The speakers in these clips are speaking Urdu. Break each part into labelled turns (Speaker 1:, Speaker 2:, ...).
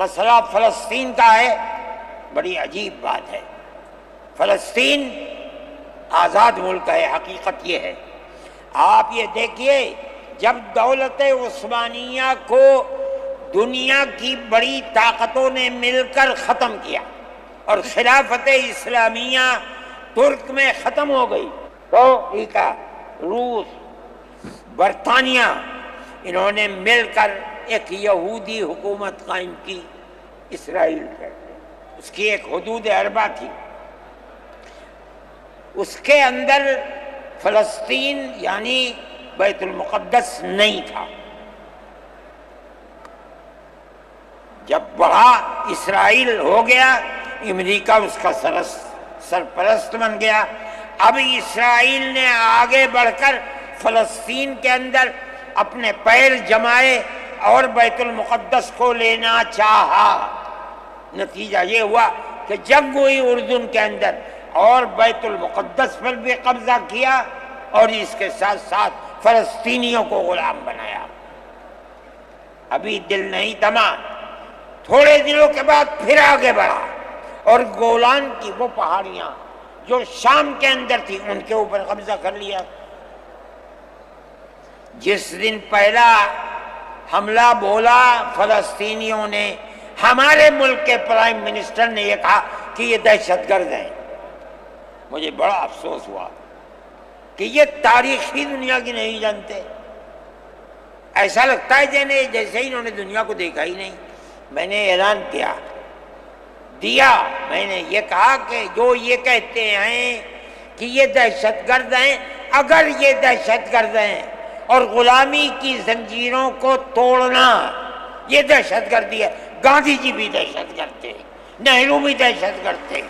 Speaker 1: مسئلہ فلسطین کا ہے، بڑی عجیب بات ہے۔ فلسطین آزاد ملک ہے، حقیقت یہ ہے۔ آپ یہ دیکھیے، جب دولت عثمانیہ کو دنیا کی بڑی طاقتوں نے مل کر ختم کیا اور خلافت اسلامیہ ترک میں ختم ہو گئی، تو امریکہ، روس، برطانیہ، انہوں نے مل کر ایک یہودی حکومت قائم کی، اسرائیل کہتے ہیں۔ اس کی ایک حدود اربع تھی، اس کے اندر فلسطین یعنی بیت المقدس نہیں تھا۔ جب بڑا اسرائیل ہو گیا، امریکہ اس کا سرپرست بن گیا۔ اب اسرائیل نے آگے بڑھ کر فلسطین کے اندر اپنے پیر جمائے اور بیت المقدس کو لینا چاہا۔ نتیجہ یہ ہوا کہ جنگ ہوئی اردن کے اندر اور بیت المقدس پر بھی قبضہ کیا اور اس کے ساتھ ساتھ فلسطینیوں کو غلام بنایا۔ ابھی دل نہیں تھما، تھوڑے دنوں کے بعد پھر آگے بڑھا اور گولان کی وہ پہاڑیاں جو شام کے اندر تھی ان کے اوپر قبضہ کر لیا۔ جس دن پہلا حملہ بولا فلسطینیوں نے، ہمارے ملک کے پرائم منسٹر نے یہ کہا کہ یہ دہشت گرد ہیں۔ مجھے بڑا افسوس ہوا کہ یہ تاریخ ہی دنیا کی نہیں جانتے۔ ایسا لگتا ہے جیسے انہوں نے دنیا کو دیکھا ہی نہیں۔ میں نے اعلان دیا، میں نے یہ کہا کہ جو یہ کہتے ہیں کہ یہ دہشت گرد ہیں، اگر یہ دہشت گرد ہیں اور غلامی کی زنجیروں کو توڑنا یہ دہشت گردی ہے، گاندھی جی بھی دہشت گرد تھے، نہرو بھی دہشت گرد تھے،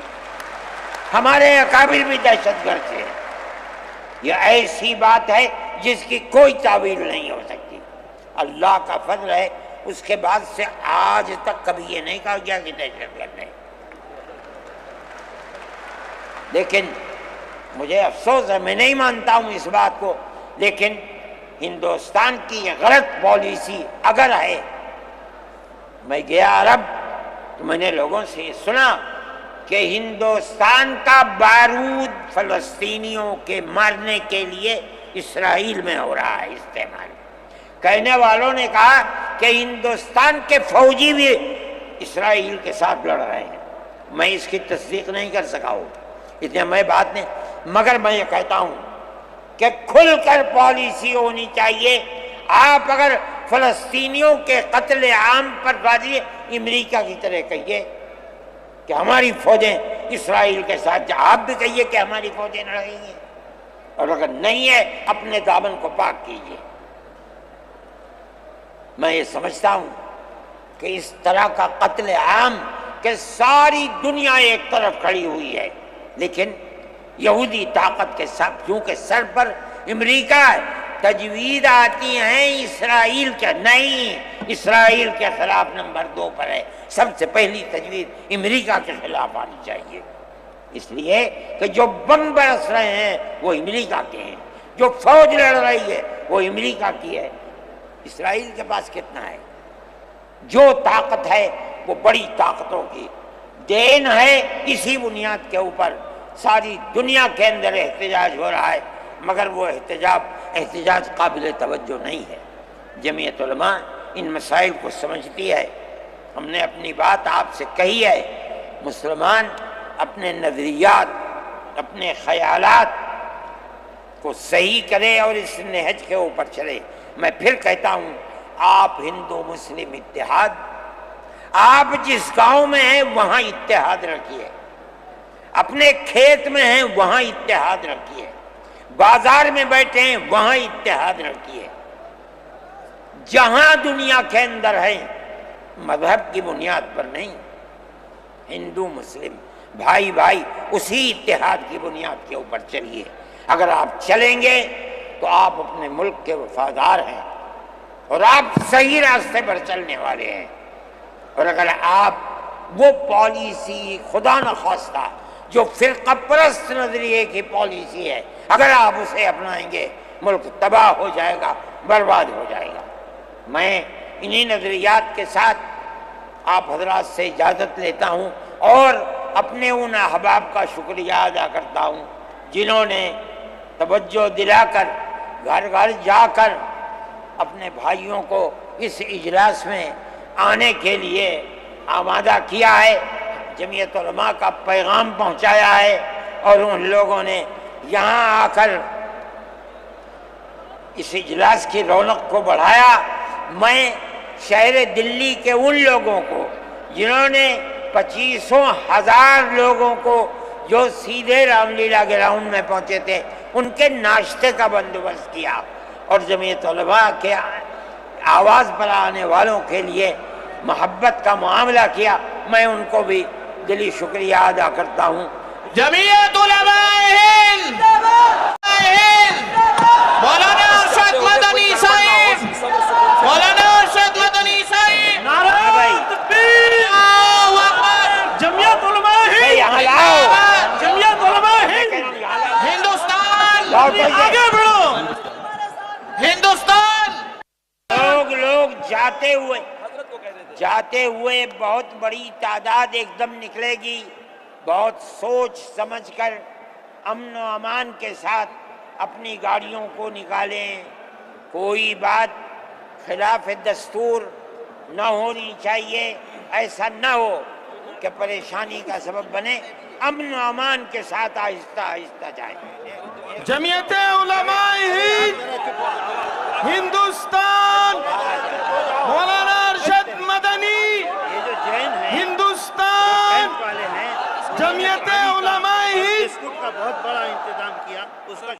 Speaker 1: ہمارے اکابر بھی دہشت گرد تھے۔ یہ ایسی بات ہے جس کی کوئی تعویل نہیں ہو سکتی۔ اللہ کا فضل ہے، اس کے بعد سے آج تک کبھی یہ نہیں کہا گیا کہ دہشت گرد ہے۔ لیکن مجھے افسوس ہے، میں نہیں مانتا ہوں اس بات کو، لیکن ہندوستان کی یہ غلط پالیسی اگر ہے، میں گیا عرب تو میں نے لوگوں سے یہ سنا کہ ہندوستان کا بارود فلسطینیوں کے مارنے کے لیے اسرائیل میں ہو رہا ہے استعمال۔ کہنے والوں نے کہا کہ ہندوستان کے فوجی بھی اسرائیل کے ساتھ لڑ رہے ہیں۔ میں اس کی تصدیق نہیں کر سکا ہوں، اتنے میں بات نہیں، مگر میں یہ کہتا ہوں کہ کھل کر پالیسی ہونی چاہیے۔ آپ اگر فلسطینیوں کے قتل عام پر راضی ہیں، امریکہ کی طرح کہیے کہ ہماری فوجیں اسرائیل کے ساتھ، آپ بھی کہیے کہ ہماری فوجیں لڑیں گی، اور اگر نہیں ہے اپنے دامن کو پاک کیجیے۔ میں یہ سمجھتا ہوں کہ اس طرح کا قتل عام کہ ساری دنیا ایک طرف کھڑی ہوئی ہے، لیکن یہودی طاقت کے ساتھ کیونکہ سر پر امریکہ ہے، تجویز آتی ہیں اسرائیل کے، نہیں، اسرائیل کے خلاف نمبر 2 پر ہے۔ سب سے پہلی تجویز امریکہ کے خلاف آنی چاہیے، اس لیے کہ جو بم برس رہے ہیں وہ امریکہ کے ہیں، جو فوج لڑ رہی ہے وہ امریکہ کی ہے۔ اسرائیل کے پاس کتنا ہے؟ جو طاقت ہے وہ بڑی طاقتوں کی دین ہے۔ اسی بنیاد کے اوپر ساری دنیا کے اندر احتجاج ہو رہا ہے، مگر وہ احتجاج قابل توجہ نہیں ہے۔ جمعیت علماء ان مسائل کو سمجھتی ہے۔ ہم نے اپنی بات آپ سے کہی ہے، مسلمان اپنے نظریات، اپنے خیالات کو صحیح کرے اور اس نہج کے اوپر چلے۔ میں پھر کہتا ہوں، آپ ہندو مسلم اتحاد، آپ جس گاؤں میں ہیں وہاں اتحاد رکھیے، اپنے کھیت میں ہیں وہاں اتحاد رکھیے، بازار میں بیٹھے ہیں وہاں اتحاد رکھیے۔ جہاں دنیا کے اندر ہیں، مذہب کی بنیاد پر نہیں، ہندو مسلم بھائی بھائی اسی اتحاد کی بنیاد کے اوپر چلیے۔ اگر آپ چلیں گے تو آپ اپنے ملک کے وفادار ہیں اور آپ صحیح راستے پر چلنے والے ہیں، اور اگر آپ وہ پالیسی خدا نخواستہ جو فرقہ پرست نظریے کی پالیسی ہے، اگر آپ اسے اپنائیں گے، ملک تباہ ہو جائے گا، برباد ہو جائے گا۔ میں انہی نظریات کے ساتھ آپ حضرات سے اجازت لیتا ہوں اور اپنے ان احباب کا شکریہ ادا کرتا ہوں جنہوں نے توجہ دلا کر گھر گھر جا کر اپنے بھائیوں کو اس اجلاس میں آنے کے لیے آمادہ کیا ہے، جمعیت علماء کا پیغام پہنچایا ہے، اور ان لوگوں نے یہاں آ کر اس اجلاس کی رونق کو بڑھایا۔ میں شہر دلی کے ان لوگوں کو جنہوں نے 25,000 لوگوں کو جو سیدھے رام لیلا گراؤنڈ میں پہنچے تھے ان کے ناشتے کا بندوبست کیا، اور جمعیت علماء کے آواز پر آنے والوں کے لیے محبت کا معاملہ کیا، میں ان کو بھی دلی شکریہ ادا کرتا ہوں۔
Speaker 2: جمعیت علماء ہند مولانا ارشد مدنی صاحب، مولانا ارشد مدنی صاحب،
Speaker 3: نعرہ تکبیر،
Speaker 2: اللہ اکبر،
Speaker 3: جمعیت علماء ہند،
Speaker 1: یہاں لاؤ،
Speaker 3: جمعیت علماء ہند،
Speaker 2: ہندوستان،
Speaker 3: آگے بڑھو۔
Speaker 2: ہندوستان۔
Speaker 1: لوگ جاتے ہوئے بہت بڑی تعداد ایک دم نکلے گی، بہت سوچ سمجھ کر امن و امان کے ساتھ اپنی گاڑیوں کو نکالیں، کوئی بات خلاف دستور نہ ہونی چاہیے، ایسا نہ ہو کہ پریشانی کا سبب بنے، امن و امان کے ساتھ آہستہ آہستہ جائیں۔
Speaker 3: جمعیت علماء ہند ہندوستان، مولانا ارشد مدنی
Speaker 1: یہ جو جین ہیں
Speaker 3: ہندوستان،
Speaker 1: والے ہیں،
Speaker 3: جمعیت علماء ہند
Speaker 4: بسکٹ کا بہت بڑا انتظام کیا، اس کا